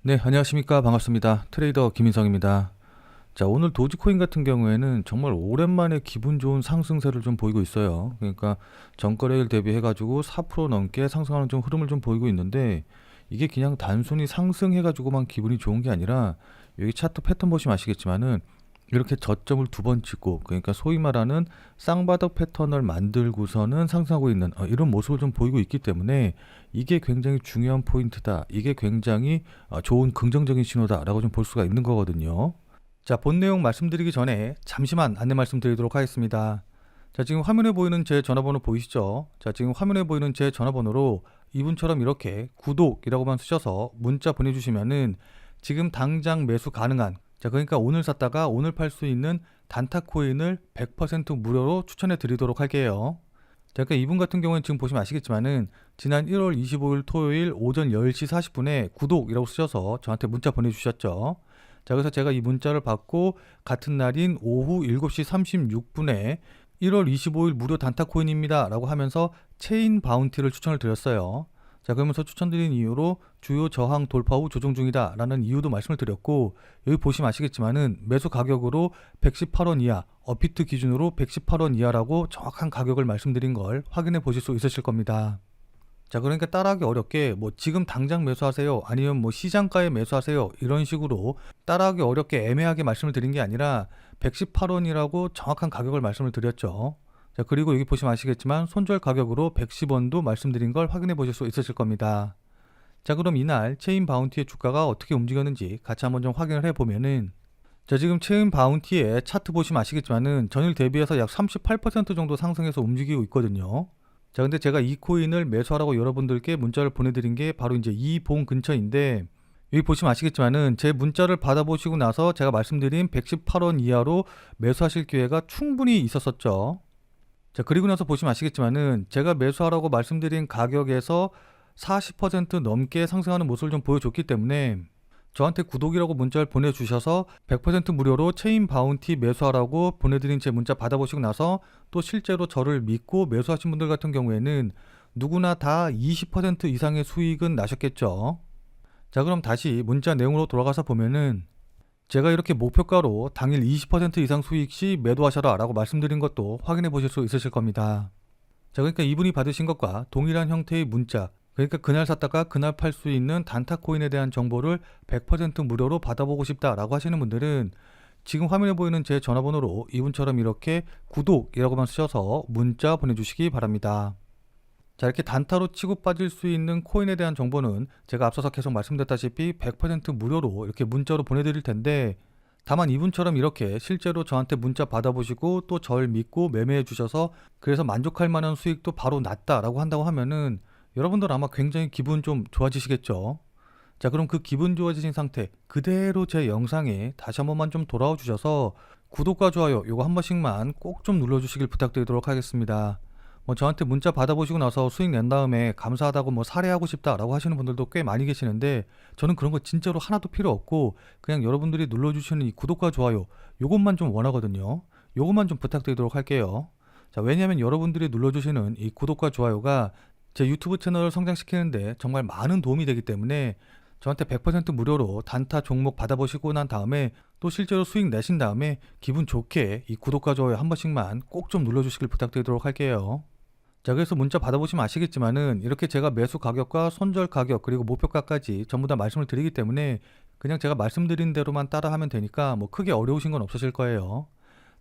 네, 안녕하십니까. 반갑습니다. 트레이더 김인성입니다. 자, 오늘 도지코인 같은 경우에는 정말 오랜만에 기분 좋은 상승세를 좀 보이고 있어요. 그러니까 전거래일 대비해가지고 4% 넘게 상승하는 좀 흐름을 좀 보이고 있는데, 이게 그냥 단순히 상승해가지고만 기분이 좋은 게 아니라, 여기 차트 패턴 보시면 아시겠지만은 이렇게 저점을 두 번 찍고, 그러니까 소위 말하는 쌍바닥 패턴을 만들고서는 상승하고 있는 이런 모습을 좀 보이고 있기 때문에, 이게 굉장히 중요한 포인트다. 이게 굉장히 좋은 긍정적인 신호다라고 좀 볼 수가 있는 거거든요. 자, 본 내용 말씀드리기 전에 잠시만 안내 말씀드리도록 하겠습니다. 자, 지금 화면에 보이는 제 전화번호 보이시죠? 자, 지금 화면에 보이는 제 전화번호로 이분처럼 이렇게 구독이라고만 쓰셔서 문자 보내주시면은 지금 당장 매수 가능한, 자, 그러니까 오늘 샀다가 오늘 팔 수 있는 단타 코인을 100% 무료로 추천해 드리도록 할게요. 자, 그러니까 이분 같은 경우는 지금 보시면 아시겠지만은 지난 1월 25일 토요일 오전 10시 40분에 구독이라고 쓰셔서 저한테 문자 보내주셨죠. 자, 그래서 제가 이 문자를 받고 같은 날인 오후 7시 36분에 1월 25일 무료 단타 코인입니다 라고 하면서 체인 바운티를 추천을 드렸어요. 자, 그러면서 추천드린 이유로 주요 저항 돌파 후 조정 중이다 라는 이유도 말씀을 드렸고, 여기 보시면 아시겠지만은 매수 가격으로 118원 이하, 업비트 기준으로 118원 이하라고 정확한 가격을 말씀드린 걸 확인해 보실 수 있으실 겁니다. 자, 그러니까 따라하기 어렵게 뭐 지금 당장 매수하세요, 아니면 뭐 시장가에 매수하세요, 이런 식으로 따라하기 어렵게 애매하게 말씀을 드린 게 아니라 118원이라고 정확한 가격을 말씀을 드렸죠. 자, 그리고 여기 보시면 아시겠지만 손절 가격으로 110원도 말씀드린 걸 확인해 보실 수 있으실 겁니다. 자, 그럼 이날 체인 바운티의 주가가 어떻게 움직였는지 같이 한번 좀 확인을 해보면은, 자, 지금 체인 바운티의 차트 보시면 아시겠지만은 전일 대비해서 약 38% 정도 상승해서 움직이고 있거든요. 자, 근데 제가 이 코인을 매수하라고 여러분들께 문자를 보내드린 게 바로 이제 이 봉 근처인데, 여기 보시면 아시겠지만은 제 문자를 받아보시고 나서 제가 말씀드린 118원 이하로 매수하실 기회가 충분히 있었었죠. 자, 그리고 나서 보시면 아시겠지만은 제가 매수하라고 말씀드린 가격에서 40% 넘게 상승하는 모습을 좀 보여줬기 때문에 저한테 구독이라고 문자를 보내주셔서 100% 무료로 체인 바운티 매수하라고 보내드린 제 문자 받아보시고 나서 또 실제로 저를 믿고 매수하신 분들 같은 경우에는 누구나 다 20% 이상의 수익은 나셨겠죠. 자, 그럼 다시 문자 내용으로 돌아가서 보면은 제가 이렇게 목표가로 당일 20% 이상 수익 시 매도하셔라 라고 말씀드린 것도 확인해 보실 수 있으실 겁니다. 자, 그러니까 이분이 받으신 것과 동일한 형태의 문자, 그러니까 그날 샀다가 그날 팔 수 있는 단타 코인에 대한 정보를 100% 무료로 받아보고 싶다라고 하시는 분들은 지금 화면에 보이는 제 전화번호로 이분처럼 이렇게 구독이라고만 쓰셔서 문자 보내주시기 바랍니다. 자, 이렇게 단타로 치고 빠질 수 있는 코인에 대한 정보는 제가 앞서서 계속 말씀드렸다시피 100% 무료로 이렇게 문자로 보내드릴 텐데, 다만 이분처럼 이렇게 실제로 저한테 문자 받아보시고 또 절 믿고 매매해 주셔서 그래서 만족할 만한 수익도 바로 났다라고 한다고 하면은 여러분들 아마 굉장히 기분 좀 좋아지시겠죠. 자, 그럼 그 기분 좋아지신 상태 그대로 제 영상에 다시 한 번만 좀 돌아와 주셔서 구독과 좋아요 요거 한 번씩만 꼭 좀 눌러주시길 부탁드리도록 하겠습니다. 뭐 저한테 문자 받아보시고 나서 수익 낸 다음에 감사하다고 뭐 사례하고 싶다라고 하시는 분들도 꽤 많이 계시는데, 저는 그런 거 진짜로 하나도 필요 없고 그냥 여러분들이 눌러주시는 이 구독과 좋아요 요것만 좀 원하거든요. 요것만 좀 부탁드리도록 할게요. 자, 왜냐하면 여러분들이 눌러주시는 이 구독과 좋아요가 제 유튜브 채널을 성장시키는데 정말 많은 도움이 되기 때문에 저한테 100% 무료로 단타 종목 받아보시고 난 다음에 또 실제로 수익 내신 다음에 기분 좋게 이 구독과 좋아요 한 번씩만 꼭 좀 눌러주시길 부탁드리도록 할게요. 자, 그래서 문자 받아보시면 아시겠지만은 이렇게 제가 매수 가격과 손절 가격 그리고 목표가까지 전부 다 말씀을 드리기 때문에 그냥 제가 말씀드린 대로만 따라 하면 되니까 뭐 크게 어려우신 건 없으실 거예요.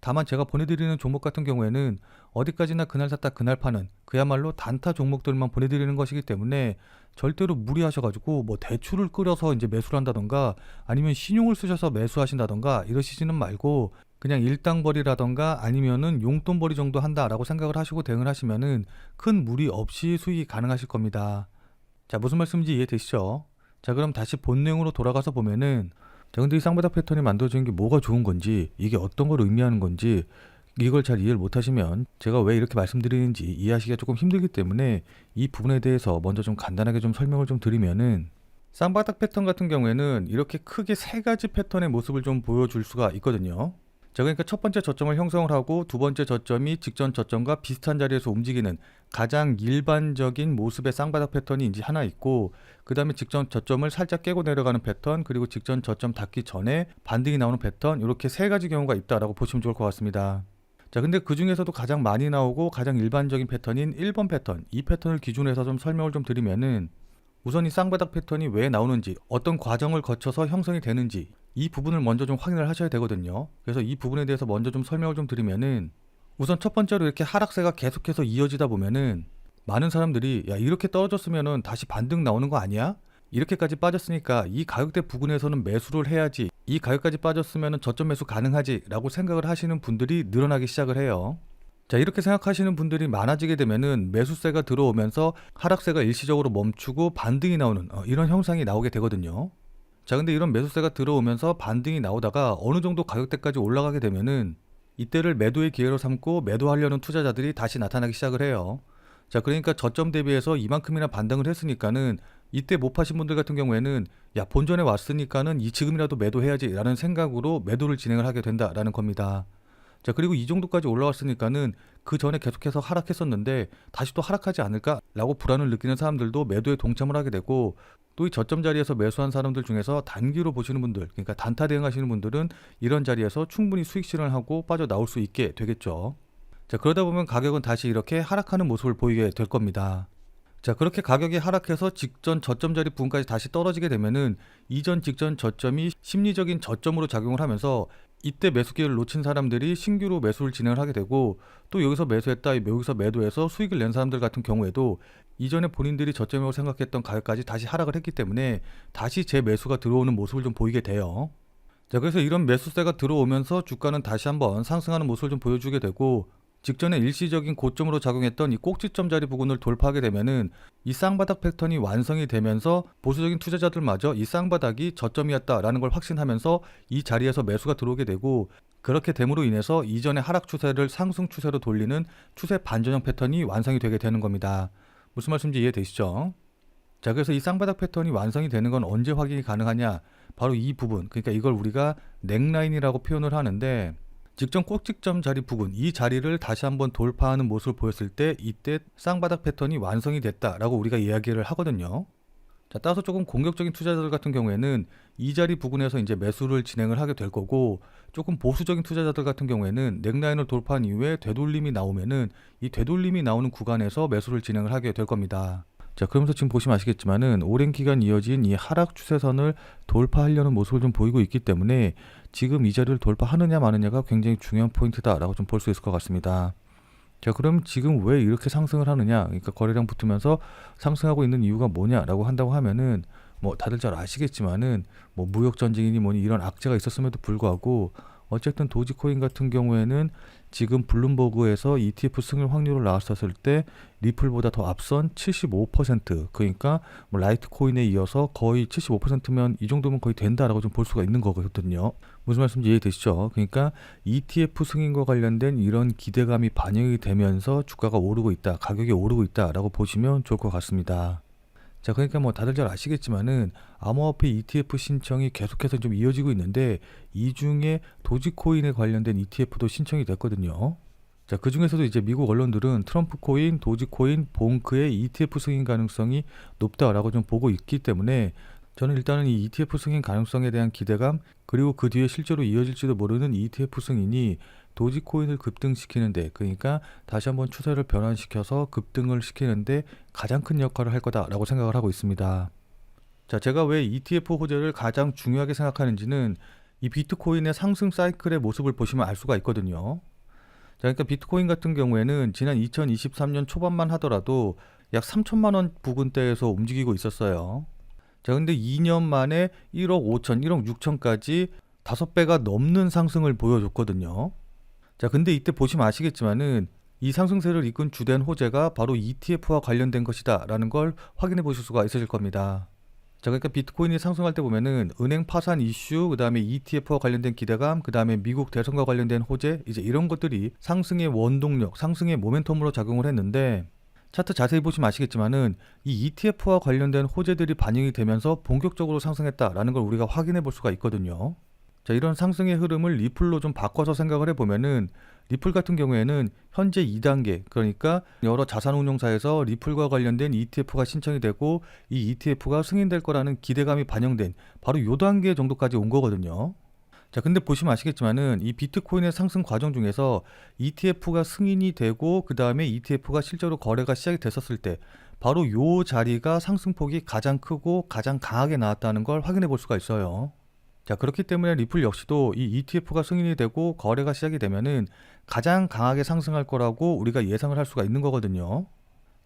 다만 제가 보내드리는 종목 같은 경우에는 어디까지나 그날 샀다 그날 파는 그야말로 단타 종목들만 보내드리는 것이기 때문에 절대로 무리하셔가지고 뭐 대출을 끌어서 이제 매수를 한다던가 아니면 신용을 쓰셔서 매수하신다던가 이러시지는 말고 그냥 일당벌이라던가 아니면은 용돈벌이 정도 한다라고 생각을 하시고 대응을 하시면은 큰 무리 없이 수익이 가능하실 겁니다. 자, 무슨 말씀인지 이해되시죠? 자, 그럼 다시 본 내용으로 돌아가서 보면은, 자, 근데 이 쌍바닥 패턴이 만들어지는 게 뭐가 좋은 건지, 이게 어떤 걸 의미하는 건지 이걸 잘 이해를 못 하시면 제가 왜 이렇게 말씀드리는지 이해하시기가 조금 힘들기 때문에 이 부분에 대해서 먼저 좀 간단하게 좀 설명을 좀 드리면은, 쌍바닥 패턴 같은 경우에는 이렇게 크게 세 가지 패턴의 모습을 좀 보여줄 수가 있거든요. 자, 그러니까 첫 번째 저점을 형성을 하고 두 번째 저점이 직전 저점과 비슷한 자리에서 움직이는 가장 일반적인 모습의 쌍바닥 패턴이 이제 하나 있고, 그 다음에 직전 저점을 살짝 깨고 내려가는 패턴, 그리고 직전 저점 닿기 전에 반등이 나오는 패턴, 이렇게 세 가지 경우가 있다라고 보시면 좋을 것 같습니다. 자, 근데 그 중에서도 가장 많이 나오고 가장 일반적인 패턴인 1번 패턴, 이 패턴을 기준으로 해서 좀 설명을 좀 드리면은, 우선 이 쌍바닥 패턴이 왜 나오는지, 어떤 과정을 거쳐서 형성이 되는지, 이 부분을 먼저 좀 확인을 하셔야 되거든요. 그래서 이 부분에 대해서 먼저 좀 설명을 좀 드리면은, 우선 첫 번째로 이렇게 하락세가 계속해서 이어지다 보면은 많은 사람들이 야, 이렇게 떨어졌으면은 다시 반등 나오는 거 아니야? 이렇게까지 빠졌으니까 이 가격대 부근에서는 매수를 해야지, 이 가격까지 빠졌으면은 저점 매수 가능하지 라고 생각을 하시는 분들이 늘어나기 시작을 해요. 자, 이렇게 생각하시는 분들이 많아지게 되면은 매수세가 들어오면서 하락세가 일시적으로 멈추고 반등이 나오는 이런 형상이 나오게 되거든요. 자, 근데 이런 매수세가 들어오면서 반등이 나오다가 어느 정도 가격대까지 올라가게 되면은 이때를 매도의 기회로 삼고 매도하려는 투자자들이 다시 나타나기 시작을 해요. 자, 그러니까 저점 대비해서 이만큼이나 반등을 했으니까는 이때 못 파신 분들 같은 경우에는 야, 본전에 왔으니까는 이 지금이라도 매도해야지 라는 생각으로 매도를 진행을 하게 된다라는 겁니다. 자, 그리고 이 정도까지 올라왔으니까는 그 전에 계속해서 하락했었는데 다시 또 하락하지 않을까라고 불안을 느끼는 사람들도 매도에 동참을 하게 되고, 또 이 저점 자리에서 매수한 사람들 중에서 단기로 보시는 분들, 그러니까 단타 대응하시는 분들은 이런 자리에서 충분히 수익 실현을 하고 빠져나올 수 있게 되겠죠. 자, 그러다 보면 가격은 다시 이렇게 하락하는 모습을 보이게 될 겁니다. 자, 그렇게 가격이 하락해서 직전 저점 자리 부분까지 다시 떨어지게 되면은 이전 직전 저점이 심리적인 저점으로 작용을 하면서 이때 매수 기회를 놓친 사람들이 신규로 매수를 진행을 하게 되고, 또 여기서 매수했다, 여기서 매도해서 수익을 낸 사람들 같은 경우에도 이전에 본인들이 저점이라고 생각했던 가격까지 다시 하락을 했기 때문에 다시 재매수가 들어오는 모습을 좀 보이게 돼요. 자, 그래서 이런 매수세가 들어오면서 주가는 다시 한번 상승하는 모습을 좀 보여주게 되고, 직전에 일시적인 고점으로 작용했던 이 꼭지점 자리 부근을 돌파하게 되면은 이 쌍바닥 패턴이 완성이 되면서 보수적인 투자자들마저 이 쌍바닥이 저점이었다라는 걸 확신하면서 이 자리에서 매수가 들어오게 되고, 그렇게 됨으로 인해서 이전의 하락 추세를 상승 추세로 돌리는 추세 반전형 패턴이 완성이 되게 되는 겁니다. 무슨 말씀인지 이해되시죠? 자, 그래서 이 쌍바닥 패턴이 완성이 되는 건 언제 확인이 가능하냐? 바로 이 부분, 그러니까 이걸 우리가 넥라인이라고 표현을 하는데, 직전 꼭지점 자리 부근, 이 자리를 다시 한번 돌파하는 모습을 보였을 때 이때 쌍바닥 패턴이 완성이 됐다라고 우리가 이야기를 하거든요. 자, 따라서 조금 공격적인 투자자들 같은 경우에는 이 자리 부근에서 이제 매수를 진행을 하게 될 거고, 조금 보수적인 투자자들 같은 경우에는 넥라인을 돌파한 이후에 되돌림이 나오면은 이 되돌림이 나오는 구간에서 매수를 진행을 하게 될 겁니다. 자, 그러면서 지금 보시면 아시겠지만은 오랜 기간 이어진 이 하락 추세선을 돌파하려는 모습을 좀 보이고 있기 때문에 지금 이 자리를 돌파하느냐 마느냐가 굉장히 중요한 포인트다라고 좀 볼 수 있을 것 같습니다. 자, 그럼 지금 왜 이렇게 상승을 하느냐? 그러니까 거래량 붙으면서 상승하고 있는 이유가 뭐냐라고 한다고 하면은 뭐 다들 잘 아시겠지만은 뭐 무역 전쟁이니 뭐니 이런 악재가 있었음에도 불구하고 어쨌든 도지코인 같은 경우에는 지금 블룸버그에서 ETF 승인 확률을 나왔었을 때 리플보다 더 앞선 75%, 그러니까 뭐 라이트코인에 이어서 거의 75%면 이 정도면 거의 된다라고 좀 볼 수가 있는 거거든요. 무슨 말씀인지 이해되시죠? 그러니까 ETF 승인과 관련된 이런 기대감이 반영이 되면서 주가가 오르고 있다, 가격이 오르고 있다라고 보시면 좋을 것 같습니다. 자, 그러니까 뭐 다들 잘 아시겠지만은 암호화폐 ETF 신청이 계속해서 좀 이어지고 있는데 이 중에 도지코인에 관련된 ETF도 신청이 됐거든요. 자, 그 중에서도 이제 미국 언론들은 트럼프 코인, 도지코인, 봉크의 ETF 승인 가능성이 높다라고 좀 보고 있기 때문에 저는 일단은 이 ETF 승인 가능성에 대한 기대감, 그리고 그 뒤에 실제로 이어질지도 모르는 ETF 승인이 도지코인을 급등시키는데, 그러니까 다시 한번 추세를 변환시켜서 급등을 시키는데 가장 큰 역할을 할 거다라고 생각을 하고 있습니다. 자, 제가 왜 ETF 호재를 가장 중요하게 생각하는지는 이 비트코인의 상승 사이클의 모습을 보시면 알 수가 있거든요. 자, 그러니까 비트코인 같은 경우에는 지난 2023년 초반만 하더라도 약 3천만 원 부근대에서 움직이고 있었어요. 자, 근데 2년 만에 1억 5천, 1억 6천까지 5배가 넘는 상승을 보여줬거든요. 자, 근데 이때 보시면 아시겠지만은 이 상승세를 이끈 주된 호재가 바로 ETF와 관련된 것이다 라는 걸 확인해 보실 수가 있으실 겁니다. 자, 그러니까 비트코인이 상승할 때 보면은 은행 파산 이슈, 그 다음에 ETF와 관련된 기대감, 그 다음에 미국 대선과 관련된 호재, 이제 이런 것들이 상승의 원동력, 상승의 모멘텀으로 작용을 했는데, 차트 자세히 보시면 아시겠지만은 이 ETF와 관련된 호재들이 반영이 되면서 본격적으로 상승했다라는 걸 우리가 확인해 볼 수가 있거든요. 자, 이런 상승의 흐름을 리플로 좀 바꿔서 생각을 해보면은 리플 같은 경우에는 현재 2단계, 그러니까 여러 자산운용사에서 리플과 관련된 ETF가 신청이 되고 이 ETF가 승인될 거라는 기대감이 반영된 바로 요 단계 정도까지 온 거거든요. 자, 근데 보시면 아시겠지만은 이 비트코인의 상승 과정 중에서 ETF가 승인이 되고 그 다음에 ETF가 실제로 거래가 시작이 됐었을 때 바로 요 자리가 상승폭이 가장 크고 가장 강하게 나왔다는 걸 확인해 볼 수가 있어요. 자, 그렇기 때문에 리플 역시도 이 ETF가 승인이 되고 거래가 시작이 되면은 가장 강하게 상승할 거라고 우리가 예상을 할 수가 있는 거거든요.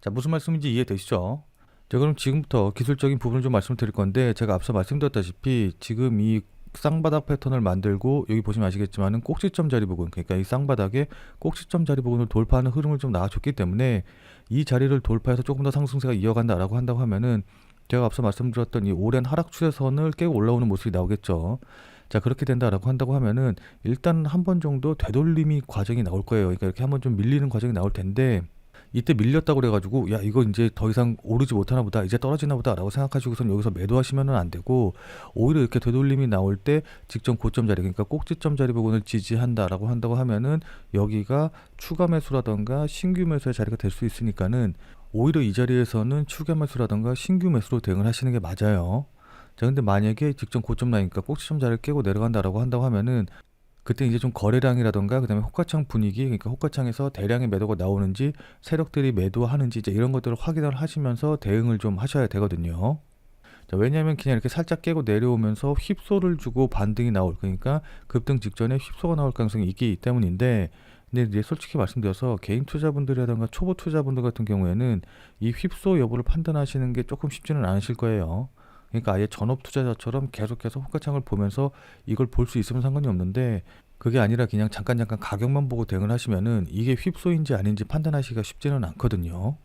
자, 무슨 말씀인지 이해되시죠? 자, 그럼 지금부터 기술적인 부분을 좀 말씀드릴 건데, 제가 앞서 말씀드렸다시피 지금 이 쌍바닥 패턴을 만들고 여기 보시면 아시겠지만은 꼭지점 자리 부분, 그러니까 이 쌍바닥의 꼭지점 자리 부분을 돌파하는 흐름을 좀 나와줬기 때문에 이 자리를 돌파해서 조금 더 상승세가 이어간다라고 한다고 하면은 제가 앞서 말씀드렸던 이 오랜 하락 추세선을 깨고 올라오는 모습이 나오겠죠. 자, 그렇게 된다라고 한다고 하면은 일단 한 번 정도 되돌림이 과정이 나올 거예요. 그러니까 이렇게 한번 좀 밀리는 과정이 나올 텐데, 이때 밀렸다고 그래가지고 야, 이거 이제 더 이상 오르지 못하나 보다, 이제 떨어지나 보다 라고 생각하시고선 여기서 매도하시면은 안 되고, 오히려 이렇게 되돌림이 나올 때 직전 고점 자리, 그러니까 꼭지점 자리 부분을 지지한다라고 한다고 하면은 여기가 추가 매수라던가 신규 매수의 자리가 될 수 있으니까는 오히려 이 자리에서는 추가 매수라던가 신규 매수로 대응을 하시는 게 맞아요. 자, 근데 만약에 직전 고점 라인과 꼭지점 자리를 깨고 내려간다라고 한다고 하면은 그때 이제 좀 거래량이라던가 그다음에 호가창 분위기, 그러니까 호가창에서 대량의 매도가 나오는지 세력들이 매도하는지 이제 이런 것들을 확인을 하시면서 대응을 좀 하셔야 되거든요. 자, 왜냐하면 그냥 이렇게 살짝 깨고 내려오면서 휩소를 주고 반등이 나올, 그러니까 급등 직전에 휩소가 나올 가능성이 있기 때문인데, 근데 이제 솔직히 말씀드려서 개인 투자분들이라던가 초보 투자분들 같은 경우에는 이 휩소 여부를 판단하시는 게 조금 쉽지는 않으실 거예요. 그러니까 아예 전업 투자자처럼 계속해서 호가창을 보면서 이걸 볼 수 있으면 상관이 없는데, 그게 아니라 그냥 잠깐 가격만 보고 대응을 하시면은 이게 휩소인지 아닌지 판단하시기가 쉽지는 않거든요.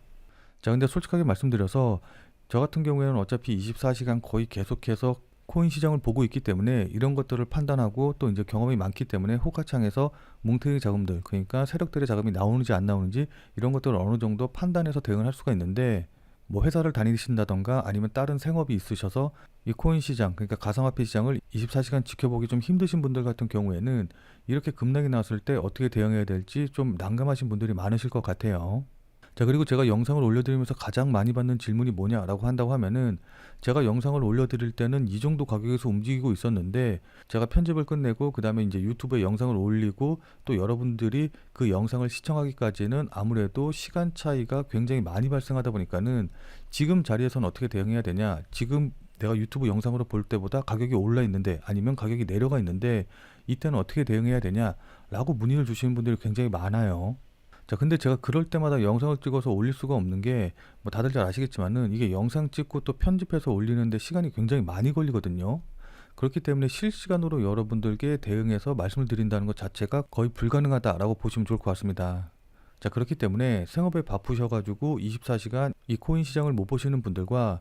자, 근데 솔직하게 말씀드려서 저 같은 경우에는 어차피 24시간 거의 계속해서 코인 시장을 보고 있기 때문에 이런 것들을 판단하고 또 이제 경험이 많기 때문에 호가창에서 뭉탱이 자금들, 그러니까 세력들의 자금이 나오는지 안 나오는지 이런 것들을 어느 정도 판단해서 대응을 할 수가 있는데, 뭐 회사를 다니신다던가 아니면 다른 생업이 있으셔서 이 코인 시장, 그러니까 가상화폐 시장을 24시간 지켜보기 좀 힘드신 분들 같은 경우에는 이렇게 급락이 나왔을 때 어떻게 대응해야 될지 좀 난감하신 분들이 많으실 것 같아요. 자, 그리고 제가 영상을 올려드리면서 가장 많이 받는 질문이 뭐냐라고 한다고 하면은, 제가 영상을 올려드릴 때는 이 정도 가격에서 움직이고 있었는데 제가 편집을 끝내고 그 다음에 이제 유튜브에 영상을 올리고 또 여러분들이 그 영상을 시청하기까지는 아무래도 시간 차이가 굉장히 많이 발생하다 보니까는 지금 자리에서는 어떻게 대응해야 되냐, 지금 내가 유튜브 영상으로 볼 때보다 가격이 올라 있는데 아니면 가격이 내려가 있는데 이때는 어떻게 대응해야 되냐라고 문의를 주시는 분들이 굉장히 많아요. 자, 근데 제가 그럴 때마다 영상을 찍어서 올릴 수가 없는 게, 뭐 다들 잘 아시겠지만은 이게 영상 찍고 또 편집해서 올리는데 시간이 굉장히 많이 걸리거든요. 그렇기 때문에 실시간으로 여러분들께 대응해서 말씀을 드린다는 것 자체가 거의 불가능하다라고 보시면 좋을 것 같습니다. 자, 그렇기 때문에 생업에 바쁘셔가지고 24시간 이 코인 시장을 못 보시는 분들과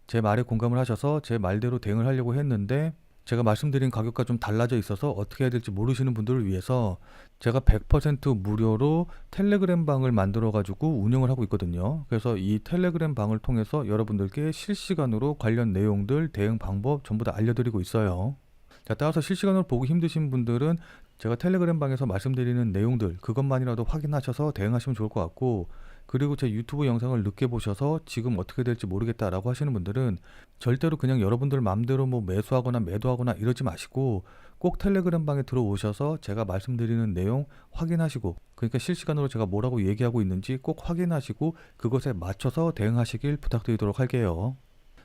제 말에 공감을 하셔서 제 말대로 대응을 하려고 했는데 제가 말씀드린 가격과 좀 달라져 있어서 어떻게 해야 될지 모르시는 분들을 위해서 제가 100% 무료로 텔레그램 방을 만들어 가지고 운영을 하고 있거든요. 그래서 이 텔레그램 방을 통해서 여러분들께 실시간으로 관련 내용들, 대응 방법 전부 다 알려드리고 있어요. 자, 따라서 실시간으로 보기 힘드신 분들은 제가 텔레그램 방에서 말씀드리는 내용들 그것만이라도 확인하셔서 대응하시면 좋을 것 같고, 그리고 제 유튜브 영상을 늦게 보셔서 지금 어떻게 될지 모르겠다라고 하시는 분들은 절대로 그냥 여러분들 마음대로 뭐 매수하거나 매도하거나 이러지 마시고 꼭 텔레그램 방에 들어오셔서 제가 말씀드리는 내용 확인하시고, 그러니까 실시간으로 제가 뭐라고 얘기하고 있는지 꼭 확인하시고 그것에 맞춰서 대응하시길 부탁드리도록 할게요.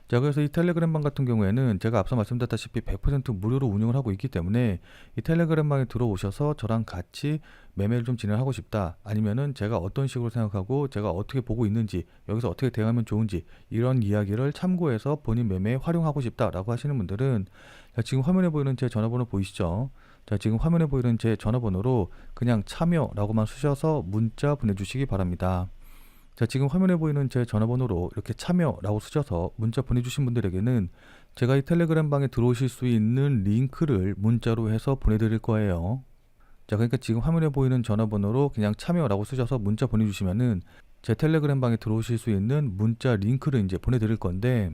자, 그래서 이 텔레그램 방 같은 경우에는 제가 앞서 말씀드렸다시피 100% 무료로 운영을 하고 있기 때문에 이 텔레그램 방에 들어오셔서 저랑 같이 매매를 좀 진행하고 싶다, 아니면은 제가 어떤 식으로 생각하고 제가 어떻게 보고 있는지, 여기서 어떻게 대응하면 좋은지 이런 이야기를 참고해서 본인 매매에 활용하고 싶다라고 하시는 분들은, 자, 지금 화면에 보이는 제 전화번호 보이시죠? 자, 지금 화면에 보이는 제 전화번호로 그냥 참여라고만 쓰셔서 문자 보내주시기 바랍니다. 자, 지금 화면에 보이는 제 전화번호로 이렇게 참여라고 쓰셔서 문자 보내주신 분들에게는 제가 이 텔레그램 방에 들어오실 수 있는 링크를 문자로 해서 보내드릴 거예요. 자, 그러니까 지금 화면에 보이는 전화번호로 그냥 참여라고 쓰셔서 문자 보내주시면은 제 텔레그램 방에 들어오실 수 있는 문자 링크를 이제 보내드릴 건데,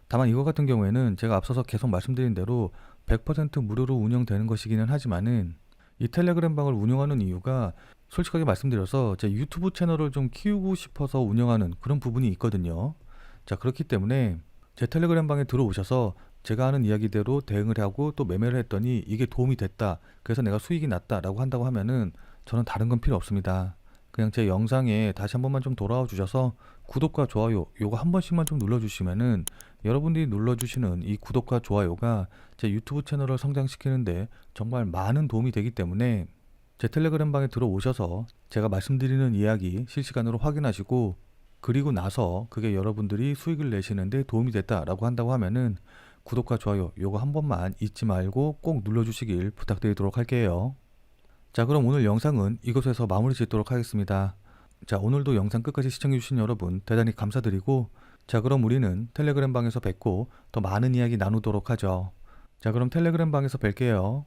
다만 이거 같은 경우에는 제가 앞서서 계속 말씀드린 대로 100% 무료로 운영되는 것이기는 하지만은 이 텔레그램 방을 운영하는 이유가 솔직하게 말씀드려서 제 유튜브 채널을 좀 키우고 싶어서 운영하는 그런 부분이 있거든요. 자, 그렇기 때문에 제 텔레그램 방에 들어오셔서 제가 하는 이야기대로 대응을 하고 또 매매를 했더니 이게 도움이 됐다. 그래서 내가 수익이 났다라고 한다고 하면은 저는 다른 건 필요 없습니다. 그냥 제 영상에 다시 한 번만 좀 돌아와 주셔서 구독과 좋아요 요거 한 번씩만 좀 눌러주시면은 여러분들이 눌러주시는 이 구독과 좋아요가 제 유튜브 채널을 성장시키는데 정말 많은 도움이 되기 때문에 제 텔레그램 방에 들어오셔서 제가 말씀드리는 이야기 실시간으로 확인하시고 그리고 나서 그게 여러분들이 수익을 내시는데 도움이 됐다라고 한다고 하면은 구독과 좋아요 요거 한 번만 잊지 말고 꼭 눌러주시길 부탁드리도록 할게요. 자, 그럼 오늘 영상은 이것에서 마무리 짓도록 하겠습니다. 자, 오늘도 영상 끝까지 시청해주신 여러분 대단히 감사드리고, 자, 그럼 우리는 텔레그램 방에서 뵙고 더 많은 이야기 나누도록 하죠. 자, 그럼 텔레그램 방에서 뵐게요.